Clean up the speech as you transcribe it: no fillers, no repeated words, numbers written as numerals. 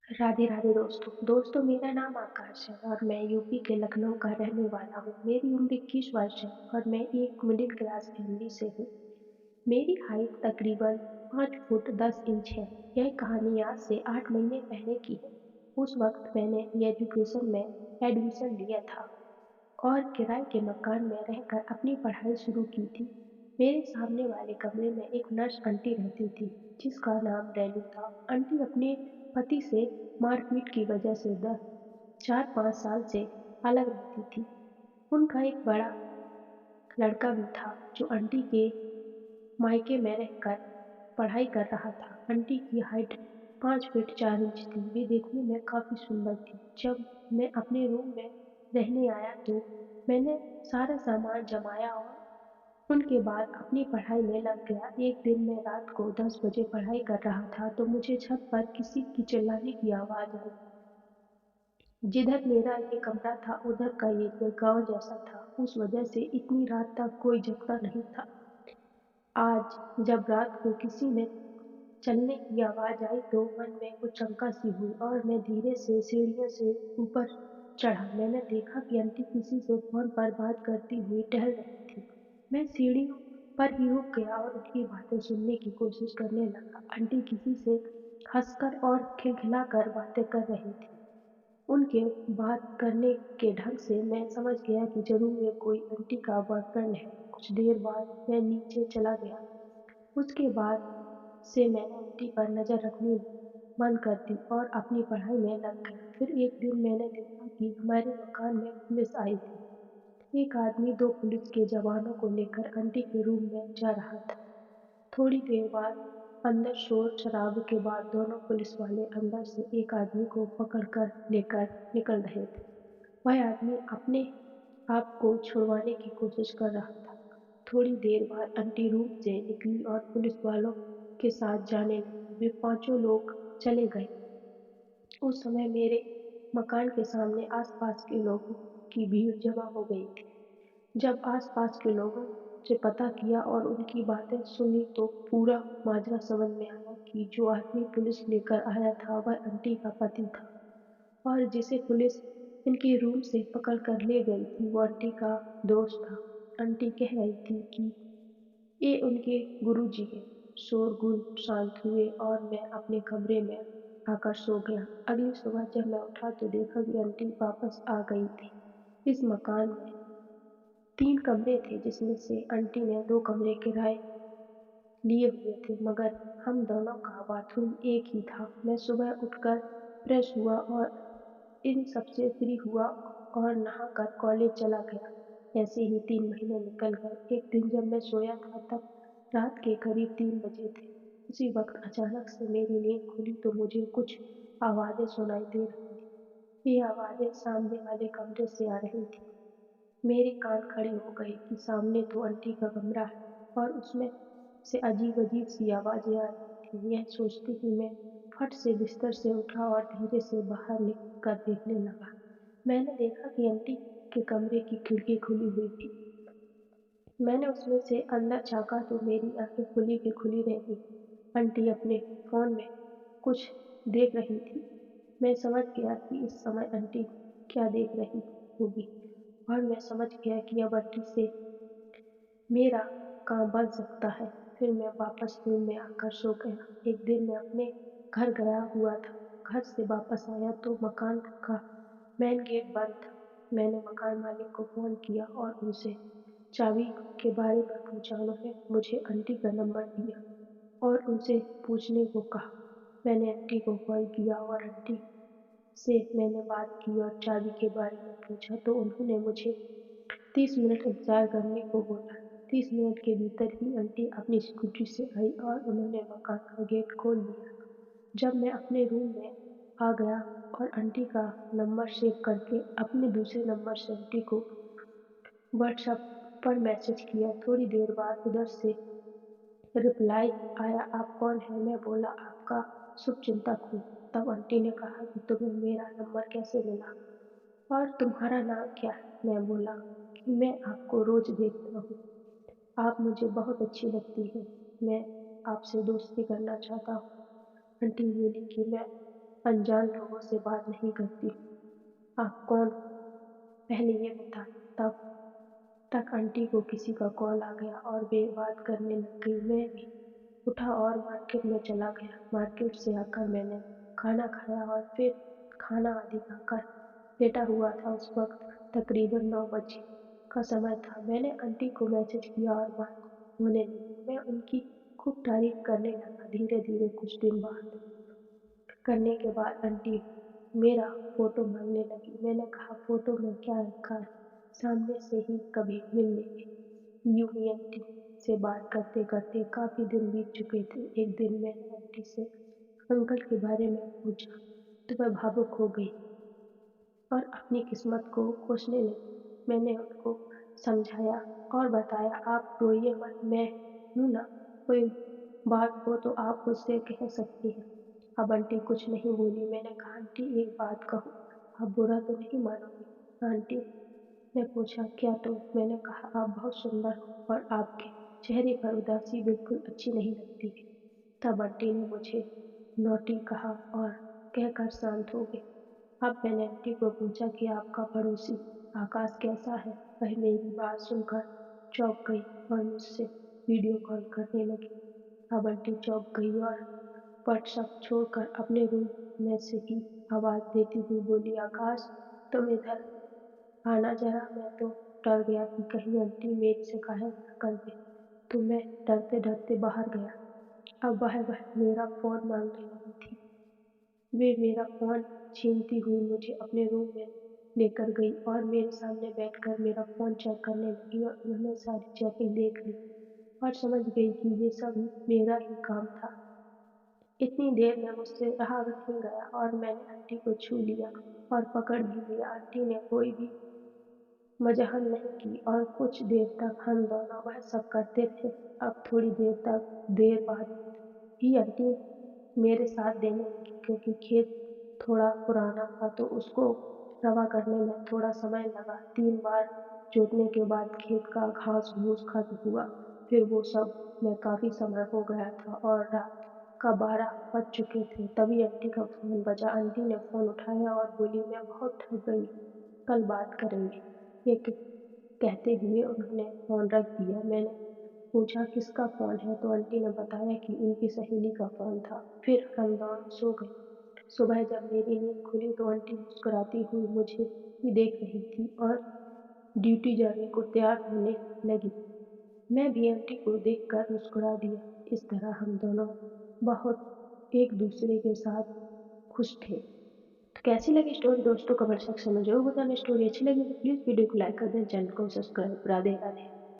राधे राधे दोस्तों मेरा नाम आकाश है और मैं यूपी के लखनऊ का रहने वाला हूँ। मेरी उम्र 21 वर्ष है और मैं एक मिडिल क्लास फैमिली से हूँ। मेरी हाइट तकरीबन 5 फुट 10 इंच है। यह कहानी आज से 8 महीने पहले की है। उस वक्त मैंने एजुकेशन में एडमिशन लिया था और किराए के मकान में रहकर अपनी पढ़ाई शुरू की थी। मेरे सामने वाले कमरे में एक नर्स आंटी रहती थी, जिसका नाम रेनू था। आंटी अपने पति से मारपीट की वजह से 4-5 साल से अलग रहती थी। उनका एक बड़ा लड़का भी था, जो आंटी के मायके में रहकर पढ़ाई कर रहा था। आंटी की हाइट 5 फीट 4 इंच थी। वे देखने में काफी सुंदर थी। जब मैं अपने रूम में रहने आया तो मैंने सारा सामान जमाया और उनके बाद अपनी पढ़ाई में लग गया। एक दिन मैं रात को 10 बजे पढ़ाई कर रहा था तो मुझे छत पर किसी की चिल्लाने की आवाज आई। जिधर मेरा ये कमरा था उधर का एरिया गांव जैसा था। उस वजह से इतनी रात तक कोई जगता नहीं था। आज जब रात को किसी ने चलने की आवाज आई तो मन में कुछ शंका सी हुई और मैं धीरे से सीढ़ियों से ऊपर चढ़ा। मैंने देखा कि आंटी किसी से फोन पर बात करती हुई टहल रही थी। मैं सीढ़ियों पर ही रुक गया और उनकी बातें सुनने की कोशिश करने लगा। आंटी किसी से हंसकर और खिलखिलाकर बातें कर रही थी। उनके बात करने के ढंग से मैं समझ गया कि जरूर ये कोई आंटी का बॉयफ्रेंड है। कुछ देर बाद मैं नीचे चला गया। उसके बाद से मैंने आंटी पर नजर रखनी बंद कर दी और अपनी पढ़ाई में लग गया। फिर एक दिन मैंने देखा कि हमारे मकान में पुलिस आई थी। एक आदमी 2 पुलिस के जवानों को लेकर आंटी के रूम में जा रहा था। थोड़ी देर बाद अंदर शोर शराबे के बाद दोनों पुलिस वाले अंदर से एक आदमी को पकड़कर लेकर निकल रहे थे। वह आदमी अपने आप को छुड़वाने की कोशिश कर रहा था। थोड़ी देर बाद आंटी रूम से निकली और पुलिस वालों के साथ जाने लगी। वे पांचों लोग चले गए। उस समय मेरे मकान के सामने आसपास के लोगों की भीड़ जमा हो गई थी। जब आसपास के लोगों से पता किया और उनकी बातें सुनी तो पूरा माजरा समझ में आया कि जो आदमी पुलिस लेकर आया था वह आंटी का पति था और जिसे पुलिस इनके रूम से पकड़ कर ले गई थी वो आंटी का दोस्त था। आंटी कह रही थी कि ये उनके गुरुजी हैं। शोरगुल शांत हुए और मैं अपने कमरे में आकर सो गया। अगली सुबह जब मैं उठा तो देखा कि आंटी वापस आ गई थी। इस मकान में 3 कमरे थे, जिसमें से आंटी ने 2 कमरे किराए लिए हुए थे, मगर हम दोनों का बाथरूम एक ही था। मैं सुबह उठकर फ्रेश हुआ और इन सबसे फ्री हुआ और नहाकर कॉलेज चला गया। ऐसे ही 3 महीने निकल गए। एक दिन जब मैं सोया था तब रात के करीब 3 बजे थे। उसी वक्त अचानक से मेरी नींद खुली तो मुझे कुछ आवाजें सुनाई दे रही थी। ये आवाजें सामने वाले कमरे से आ रही थी। मेरे कान खड़े हो गए कि सामने तो आंटी का कमरा है और उसमें से अजीब अजीब सी आवाजें आ रही थी। यह सोचते ही मैं फट से बिस्तर से उठा और धीरे से बाहर निकल कर देखने लगा। मैंने देखा कि आंटी के कमरे की खिड़की खुली हुई थी। मैंने उसमें से अंदर झांका तो मेरी आंखें खुली की खुली रह गई। आंटी अपने फोन में कुछ देख रही थी। मैं समझ गया कि इस समय आंटी क्या देख रही होगी और मैं समझ गया कि अब आंटी से मेरा काम बन सकता है। फिर मैं वापस रूम में आकर सो गया। एक दिन मैं अपने घर गया हुआ था। घर से वापस आया तो मकान का मेन गेट बंद था। मैंने मकान मालिक को फोन किया और उनसे चाबी के बारे में पूछा। उन्होंने मुझे आंटी का नंबर दिया और उनसे पूछने को कहा। मैंने आंटी को कॉल किया और आंटी से मैंने बात की और चाबी के बारे में पूछा तो उन्होंने मुझे 30 मिनट इंतजार करने को बोला। 30 मिनट के भीतर ही आंटी अपनी स्कूटी से आई और उन्होंने मकान का गेट खोल दिया। जब मैं अपने रूम में आ गया और आंटी का नंबर सेव करके अपने दूसरे नंबर से आंटी को व्हाट्सएप पर मैसेज किया, थोड़ी देर बाद उधर से रिप्लाई आया, आप कौन है? मैं बोला, आपका शुभ चिंतक हूँ। तब आंटी ने कहा कि तुम्हें मेरा नंबर कैसे मिला और तुम्हारा नाम क्या है? मैं बोला कि मैं आपको रोज देखता हूँ, आप मुझे बहुत अच्छी लगती हैं, मैं आपसे दोस्ती करना चाहता हूँ। आंटी बोली कि मैं अनजान लोगों से बात नहीं करती हूँ। आप कौन हो? पहले ये बताएँ। तब तक आंटी को किसी का कॉल आ गया और वे बात करने लग गई। मैं भी उठा और मार्केट में चला गया। मार्केट से आकर मैंने खाना खाया और फिर खाना आदि खाकर लेटा हुआ था। उस वक्त तकरीबन 9 बजे का समय था। मैंने आंटी को मैसेज किया और बात होने लगी। मैं उनकी खूब तारीफ करने लगा। धीरे-धीरे कुछ दिन बात करने के बाद आंटी मेरा फ़ोटो माँगने लगी। मैंने कहा, फ़ोटो में क्या रखा है? सामने से ही कभी मिल लेंगे। यूँ ही आंटी से बात करते-करते काफ़ी दिन बीत चुके थे। एक दिन मैंने आंटी से अंकल के बारे में पूछा तो वह भावुक हो गई और अपनी किस्मत को कोसने लगी। मैंने उनको समझाया और बताया, आप रोइए मत, मैं हूँ ना, कोई बात हो तो आप मुझसे कह सकती हैं। अब आंटी कुछ नहीं बोली। मैंने कहा, आंटी एक बात कहूँ, आप बुरा तो नहीं मानोगी? आंटी ने पूछा, क्या? तो मैंने कहा, आप बहुत सुंदर हो और आपके चेहरे पर उदासी बिल्कुल अच्छी नहीं लगती है। तब आंटी ने मुझे नॉटी कहा और कहकर शांत हो गई। अब मैंने आंटी को पूछा कि आपका पड़ोसी आकाश कैसा है? वह मेरी बात सुनकर चौंक गई और मुझसे वीडियो कॉल करने लगी। अब आंटी चौंक गई और व्हाट्सएप छोड़कर अपने रूम में से ही आवाज़ देती हुई बोली, आकाश तुम इधर आना ज़रा। मैं तो डर गया कि कहीं आंटी मेरी शिकायत न कर दे, तो मैं डरते-डरते बाहर गया। अब वह मेरा फ़ोन माँगने लगी थी। वे मेरा फ़ोन छीनती हुई मुझे अपने रूम में लेकर गई और मेरे सामने बैठकर मेरा फ़ोन चेक करने लगी और उन्होंने सारी चैटिंग देख ली और समझ गई कि ये सब मेरा ही काम था। इतनी देर में मुझसे रहा नहीं गया और मैंने आंटी को छू लिया और पकड़ भी लिया। आंटी ने कोई भी मज़ाहन नहीं की और कुछ देर तक हम दोनों वह सब करते रहे। अब थोड़ी देर बाद ही आंटी मेरे साथ देने लगी क्योंकि खेत थोड़ा पुराना था तो उसको रवा करने में थोड़ा समय लगा। 3 बार जोतने के बाद खेत का घास-फूस खत्म हुआ। फिर वो सब में काफ़ी समय हो गया था और रात का 12 बज चुके थे। तभी आंटी का फ़ोन बजा। आंटी ने फ़ोन उठाया और बोली, मैं बहुत थक गई हूँ, कल बात करेंगे। ये कहते हुए उन्होंने फ़ोन रख दिया। मैंने पूछा, किसका फ़ोन है? तो आंटी ने बताया कि उनकी सहेली का फ़ोन था। फिर हम दोनों सो गए। सुबह जब मेरी नींद खुली तो आंटी मुस्कुराती हुई मुझे ही देख रही थी और ड्यूटी जाने को तैयार होने लगी। मैं भी आंटी को देखकर मुस्कुरा दिया। इस तरह हम दोनों बहुत एक दूसरे के साथ खुश थे। तो कैसी लगी स्टोरी दोस्तों? कमेंट सेक्शन में ज़रूर बताना। स्टोरी अच्छी लगी तो प्लीज़ वीडियो को लाइक कर दें, चैनल को सब्सक्राइब। राधे राधे।